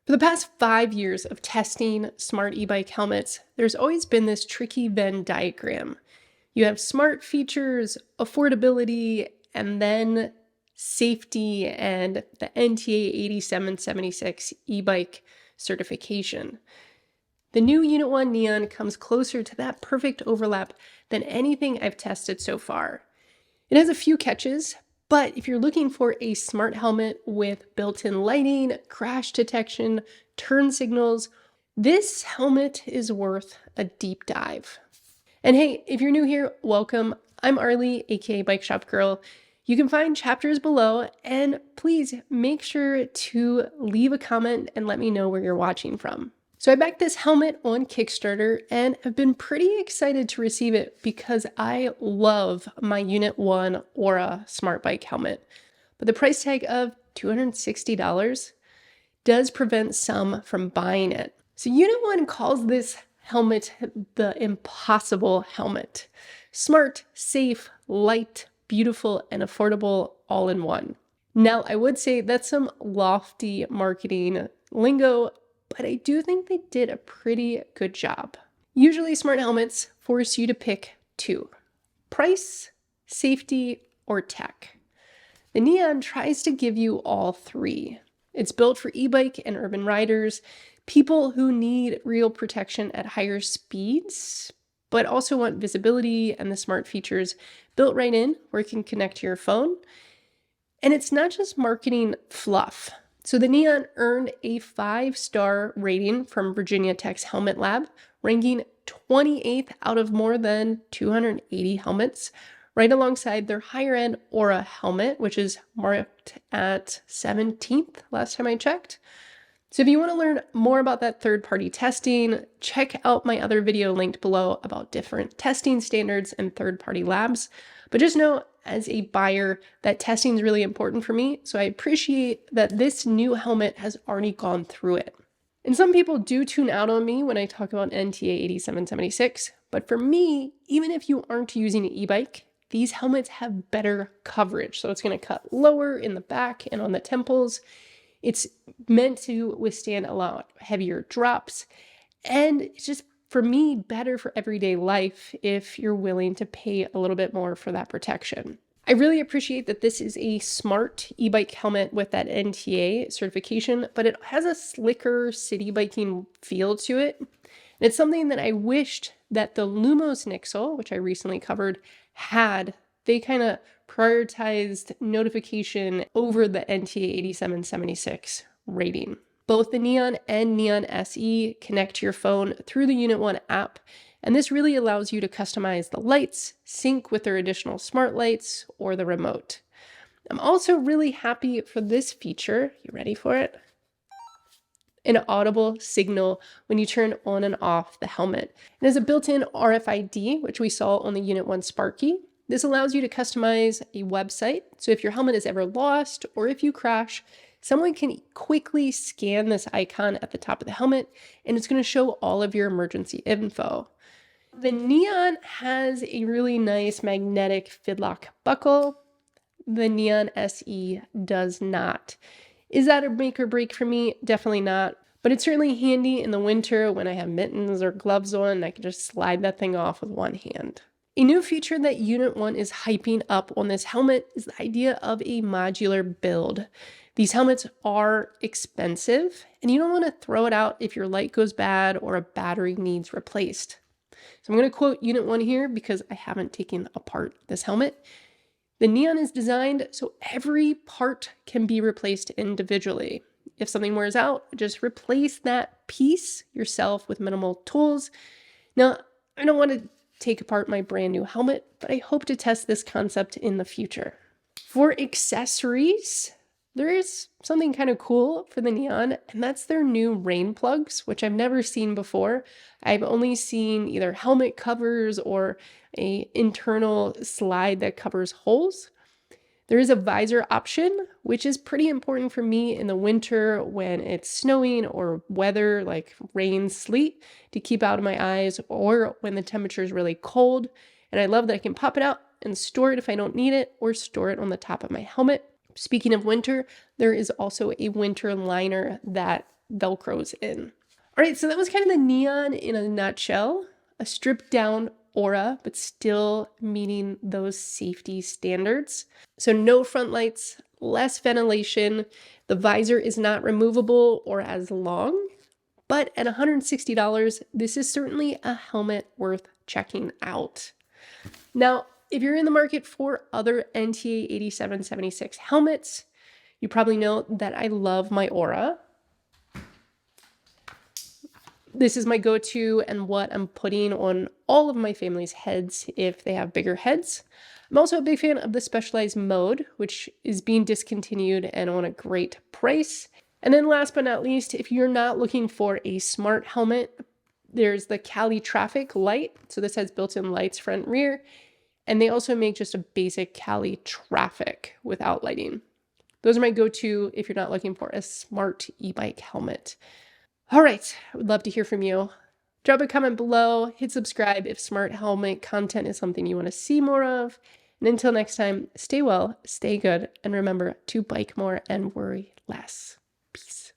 For the past 5 years of testing smart e-bike helmets, there's always been this tricky Venn diagram. You have smart features, affordability, and then safety and the NTA 8776 e-bike certification. The new Unit 1 Neon comes closer to that perfect overlap than anything I've tested so far. It has a few catches, but if you're looking for a smart helmet with built-in lighting, crash detection, turn signals, this helmet is worth a deep dive. And hey, if you're new here, welcome. I'm Arleigh, aka Bike Shop Girl. You can find chapters below, and please make sure to leave a comment and let me know where you're watching from. So I backed this helmet on Kickstarter and I've been pretty excited to receive it because I love my Unit 1 Aura smart bike helmet. But the price tag of $260 does prevent some from buying it. So Unit 1 calls this helmet the impossible helmet. Smart, safe, light, beautiful, and affordable all in one. Now, I would say that's some lofty marketing lingo, but I do think they did a pretty good job. Usually smart helmets force you to pick two: price, safety, or tech. The Neon tries to give you all three. It's built for e-bike and urban riders, people who need real protection at higher speeds, but also want visibility and the smart features built right in where it can connect to your phone. And it's not just marketing fluff. So the Neon earned a 5-star rating from Virginia Tech's Helmet Lab, ranking 28th out of more than 280 helmets, right alongside their higher-end Aura helmet, which is marked at 17th last time I checked. So if you want to learn more about that third-party testing, check out my other video linked below about different testing standards and third-party labs. But just know, as a buyer, that testing is really important for me, so I appreciate that this new helmet has already gone through it. And some people do tune out on me when I talk about NTA 8776, but for me, even if you aren't using an e-bike, these helmets have better coverage. So it's going to cut lower in the back and on the temples. It's meant to withstand a lot heavier drops, and it's just, for me, better for everyday life if you're willing to pay a little bit more for that protection. I really appreciate that this is a smart e-bike helmet with that NTA certification, but it has a slicker city biking feel to it. And it's something that I wished that the Lumos Nixle, which I recently covered, had. They kind of prioritized notification over the NTA 8776 rating. Both the Neon and Neon SE connect to your phone through the Unit 1 app, and this really allows you to customize the lights, sync with their additional smart lights, or the remote. I'm also really happy for this feature. You ready for it? An audible signal when you turn on and off the helmet. It has a built-in RFID, which we saw on the Unit 1 Sparky. This allows you to customize a website, so if your helmet is ever lost or if you crash, someone can quickly scan this icon at the top of the helmet, and it's going to show all of your emergency info. The Neon has a really nice magnetic fidlock buckle. The Neon SE does not. Is that a make or break for me? Definitely not. But it's certainly handy in the winter when I have mittens or gloves on, and I can just slide that thing off with one hand. A new feature that Unit 1 is hyping up on this helmet is the idea of a modular build. These helmets are expensive, and you don't want to throw it out if your light goes bad or a battery needs replaced. So I'm going to quote Unit 1 here because I haven't taken apart this helmet. The Neon is designed so every part can be replaced individually. If something wears out, just replace that piece yourself with minimal tools. Now, I don't want to take apart my brand new helmet, but I hope to test this concept in the future. For accessories, there is something kind of cool for the Neon, and that's their new rain plugs, which I've never seen before. I've only seen either helmet covers or an internal slide that covers holes. There is a visor option, which is pretty important for me in the winter when it's snowing or weather like rain, sleet, to keep out of my eyes, or when the temperature is really cold. And I love that I can pop it out and store it if I don't need it, or store it on the top of my helmet. Speaking of winter, there is also a winter liner that Velcros in. All right, so that was kind of the Neon in a nutshell. A stripped down Aura, but still meeting those safety standards. So no front lights, less ventilation. The visor is not removable or as long, but at $160, this is certainly a helmet worth checking out. Now, if you're in the market for other NTA 8776 helmets, you probably know that I love my Aura. This is my go-to and what I'm putting on all of my family's heads if they have bigger heads. I'm also a big fan of the Specialized Mode, which is being discontinued and on a great price. And then last but not least, if you're not looking for a smart helmet, there's the Cali Traffic Light. So this has built-in lights front and rear. And they also make just a basic Cali Traffic without lighting. Those are my go-to if you're not looking for a smart e-bike helmet. All right, I would love to hear from you. Drop a comment below, hit subscribe if smart helmet content is something you want to see more of. And until next time, stay well, stay good, and remember to bike more and worry less. Peace.